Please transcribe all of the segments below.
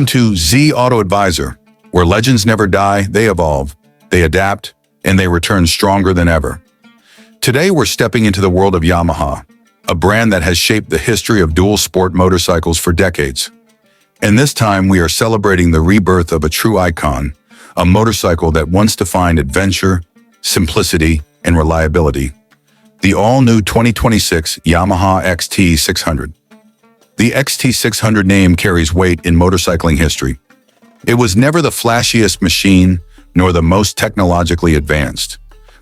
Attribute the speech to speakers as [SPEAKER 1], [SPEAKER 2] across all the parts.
[SPEAKER 1] Welcome to Z Auto Advisor, where legends never die, they evolve, they adapt, and they return stronger than ever. Today we're stepping into the world of Yamaha, a brand that has shaped the history of dual sport motorcycles for decades. And this time we are celebrating the rebirth of a true icon, a motorcycle that once defined adventure, simplicity, and reliability. The all-new 2026 Yamaha XT 600. The XT 600 name carries weight in motorcycling history. It was never the flashiest machine, nor the most technologically advanced,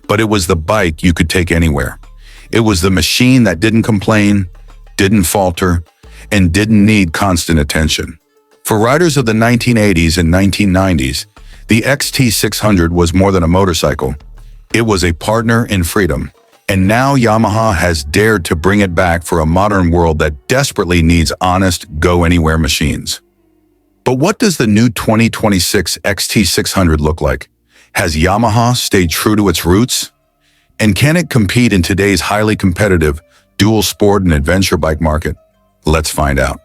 [SPEAKER 1] but it was the bike you could take anywhere. It was the machine that didn't complain, didn't falter, and didn't need constant attention. For riders of the 1980s and 1990s, the XT 600 was more than a motorcycle. It was a partner in freedom. And now Yamaha has dared to bring it back for a modern world that desperately needs honest, go-anywhere machines. But what does the new 2026 XT 600 look like? Has Yamaha stayed true to its roots? And can it compete in today's highly competitive dual sport and adventure bike market? Let's find out.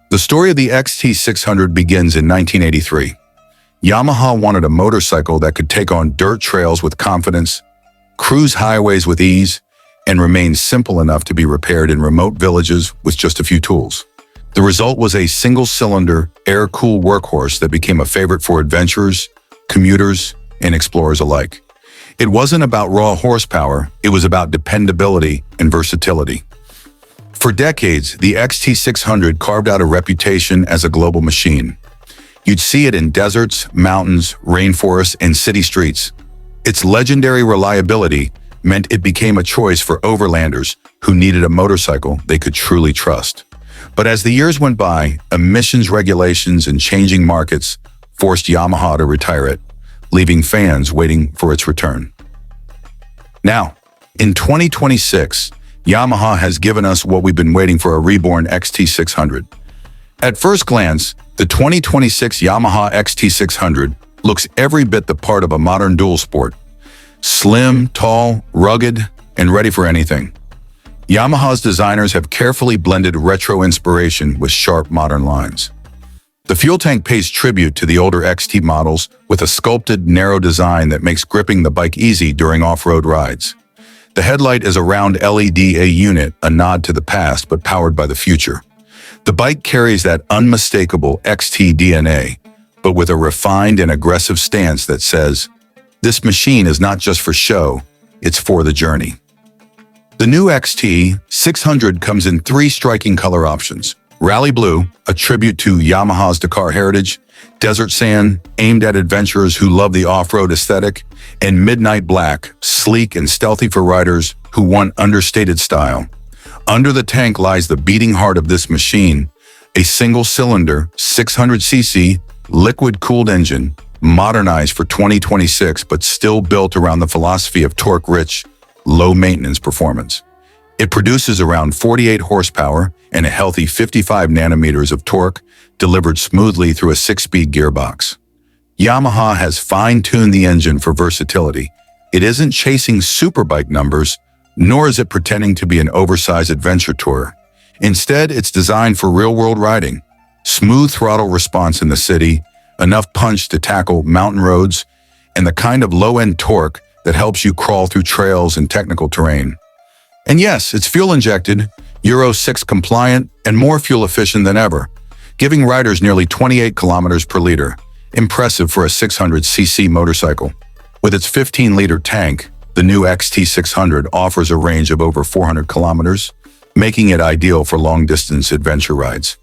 [SPEAKER 1] The story of the XT 600 begins in 1983. Yamaha wanted a motorcycle that could take on dirt trails with confidence, cruise highways with ease, and remain simple enough to be repaired in remote villages with just a few tools. The result was a single-cylinder, air-cooled workhorse that became a favorite for adventurers, commuters, and explorers alike. It wasn't about raw horsepower, it was about dependability and versatility. For decades, the XT 600 carved out a reputation as a global machine. You'd see it in deserts, mountains, rainforests, and city streets. Its legendary reliability meant it became a choice for overlanders who needed a motorcycle they could truly trust. But as the years went by, emissions regulations and changing markets forced Yamaha to retire it, leaving fans waiting for its return. Now, in 2026, Yamaha has given us what we've been waiting for: a reborn XT 600. At first glance, the 2026 Yamaha XT 600 looks every bit the part of a modern dual sport. Slim, tall, rugged, and ready for anything. Yamaha's designers have carefully blended retro inspiration with sharp modern lines. The fuel tank pays tribute to the older XT models with a sculpted, narrow design that makes gripping the bike easy during off-road rides. The headlight is a round LED unit, a nod to the past but powered by the future. The bike carries that unmistakable XT DNA, but with a refined and aggressive stance that says, this machine is not just for show, it's for the journey. The new XT 600 comes in three striking color options: Rally Blue, a tribute to Yamaha's Dakar heritage; Desert Sand, aimed at adventurers who love the off-road aesthetic; and Midnight Black, sleek and stealthy for riders who want understated style. Under the tank lies the beating heart of this machine, a single-cylinder, 600cc, liquid-cooled engine, modernized for 2026 but still built around the philosophy of torque-rich, low-maintenance performance. It produces around 48 horsepower and a healthy 55 nanometers of torque, delivered smoothly through a 6-speed gearbox. Yamaha has fine-tuned the engine for versatility. It isn't chasing superbike numbers, nor is it pretending to be an oversized adventure tourer. Instead, it's designed for real-world riding. Smooth throttle response in the city, enough punch to tackle mountain roads, and the kind of low-end torque that helps you crawl through trails and technical terrain. And yes, it's fuel-injected, Euro 6 compliant, and more fuel efficient than ever, giving riders nearly 28 kilometers per liter. Impressive for a 600cc motorcycle. With its 15-liter tank, the new XT 600 offers a range of over 400 kilometers, making it ideal for long-distance adventure rides.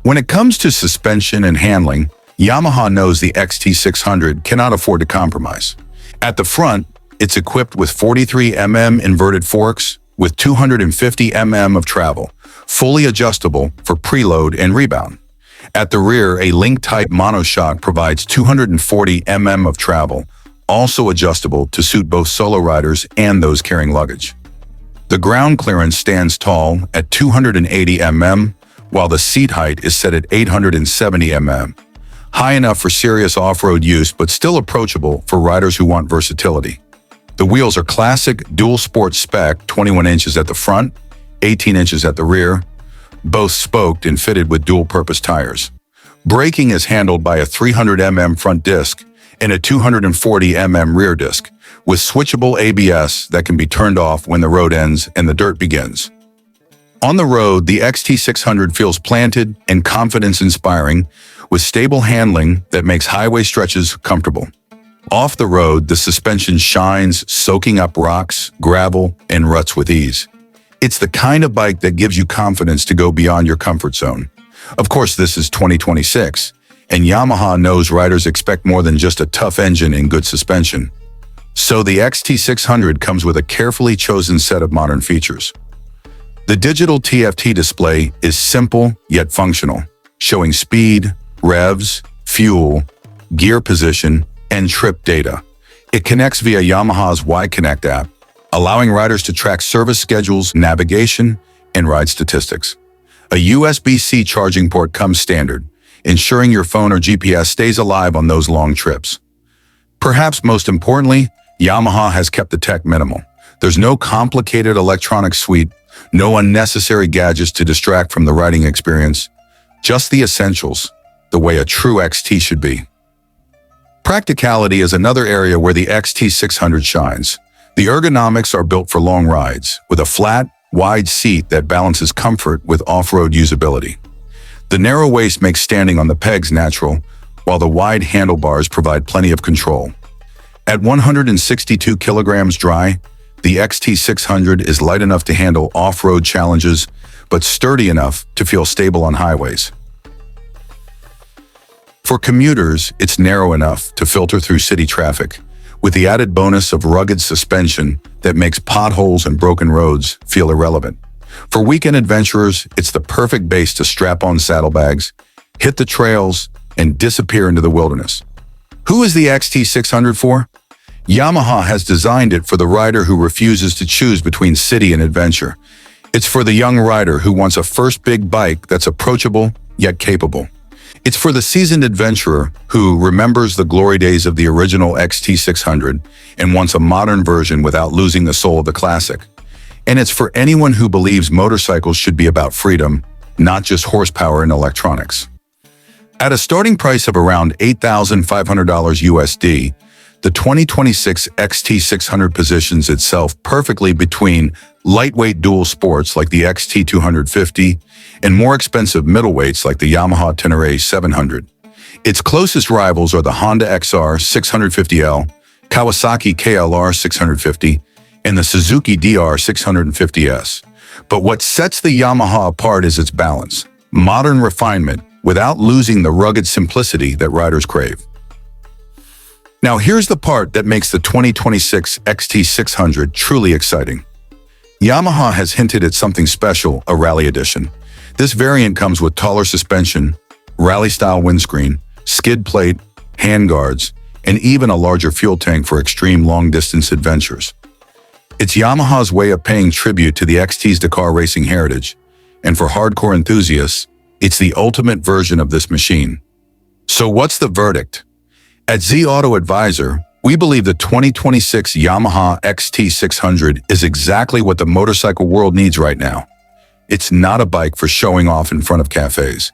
[SPEAKER 1] When it comes to suspension and handling, Yamaha knows the XT 600 cannot afford to compromise. At the front, it's equipped with 43mm inverted forks with 250mm of travel, fully adjustable for preload and rebound. At the rear, a link-type monoshock provides 240mm of travel, also adjustable to suit both solo riders and those carrying luggage. The ground clearance stands tall at 280mm, while the seat height is set at 870mm. High enough for serious off-road use, but still approachable for riders who want versatility. The wheels are classic dual sport spec, 21 inches at the front, 18 inches at the rear, both spoked and fitted with dual-purpose tires. Braking is handled by a 300 front disc and a 240 rear disc, with switchable ABS that can be turned off when the road ends and the dirt begins. On the road, the XT600 feels planted and confidence-inspiring, with stable handling that makes highway stretches comfortable. Off the road, the suspension shines, soaking up rocks, gravel, and ruts with ease. It's the kind of bike that gives you confidence to go beyond your comfort zone. Of course, this is 2026, and Yamaha knows riders expect more than just a tough engine and good suspension. So the XT600 comes with a carefully chosen set of modern features. The digital TFT display is simple yet functional, showing speed, revs, fuel, gear position, and trip data. It connects via Yamaha's Y-Connect app, allowing riders to track service schedules, navigation, and ride statistics. A USB-C charging port comes standard, ensuring your phone or GPS stays alive on those long trips. Perhaps most importantly, Yamaha has kept the tech minimal. There's no complicated electronic suite, no unnecessary gadgets to distract from the riding experience, just the essentials, the way a true XT should be. Practicality is another area where the XT600 shines. The ergonomics are built for long rides, with a flat, wide seat that balances comfort with off-road usability. The narrow waist makes standing on the pegs natural, while the wide handlebars provide plenty of control. At 162 kilograms dry, the XT600 is light enough to handle off-road challenges, but sturdy enough to feel stable on highways. For commuters, it's narrow enough to filter through city traffic, with the added bonus of rugged suspension that makes potholes and broken roads feel irrelevant. For weekend adventurers, it's the perfect base to strap on saddlebags, hit the trails, and disappear into the wilderness. Who is the XT600 for? Yamaha has designed it for the rider who refuses to choose between city and adventure. It's for the young rider who wants a first big bike that's approachable yet capable. It's for the seasoned adventurer who remembers the glory days of the original XT600 and wants a modern version without losing the soul of the classic. And it's for anyone who believes motorcycles should be about freedom, not just horsepower and electronics. At a starting price of around $8,500 USD, the 2026 XT600 positions itself perfectly between lightweight dual sports like the XT250 and more expensive middleweights like the Yamaha Tenere 700. Its closest rivals are the Honda XR 650L, Kawasaki KLR 650, and the Suzuki DR 650S. But what sets the Yamaha apart is its balance, modern refinement, without losing the rugged simplicity that riders crave. Now here's the part that makes the 2026 XT600 truly exciting. Yamaha has hinted at something special, a rally edition. This variant comes with taller suspension, rally-style windscreen, skid plate, handguards, and even a larger fuel tank for extreme long-distance adventures. It's Yamaha's way of paying tribute to the XT's Dakar racing heritage, and for hardcore enthusiasts, it's the ultimate version of this machine. So what's the verdict? At Z Auto Advisor, we believe the 2026 Yamaha XT600 is exactly what the motorcycle world needs right now. It's not a bike for showing off in front of cafes.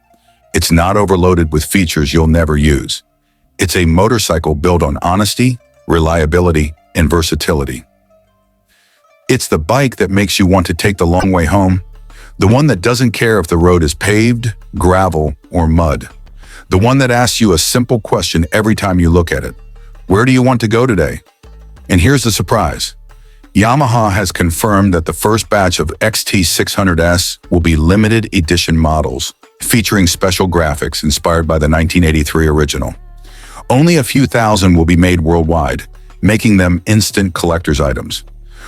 [SPEAKER 1] It's not overloaded with features you'll never use. It's a motorcycle built on honesty, reliability, and versatility. It's the bike that makes you want to take the long way home, the one that doesn't care if the road is paved, gravel, or mud. The one that asks you a simple question every time you look at it. Where do you want to go today? And here's the surprise. Yamaha has confirmed that the first batch of XT600S will be limited edition models, featuring special graphics inspired by the 1983 original. Only a few thousand will be made worldwide, making them instant collector's items.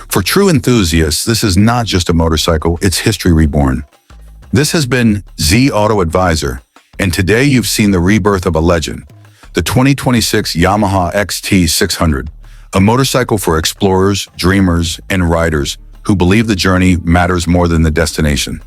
[SPEAKER 1] For true enthusiasts, this is not just a motorcycle, it's history reborn. This has been Z Auto Advisor, and today you've seen the rebirth of a legend, the 2026 Yamaha XT600, a motorcycle for explorers, dreamers, and riders who believe the journey matters more than the destination.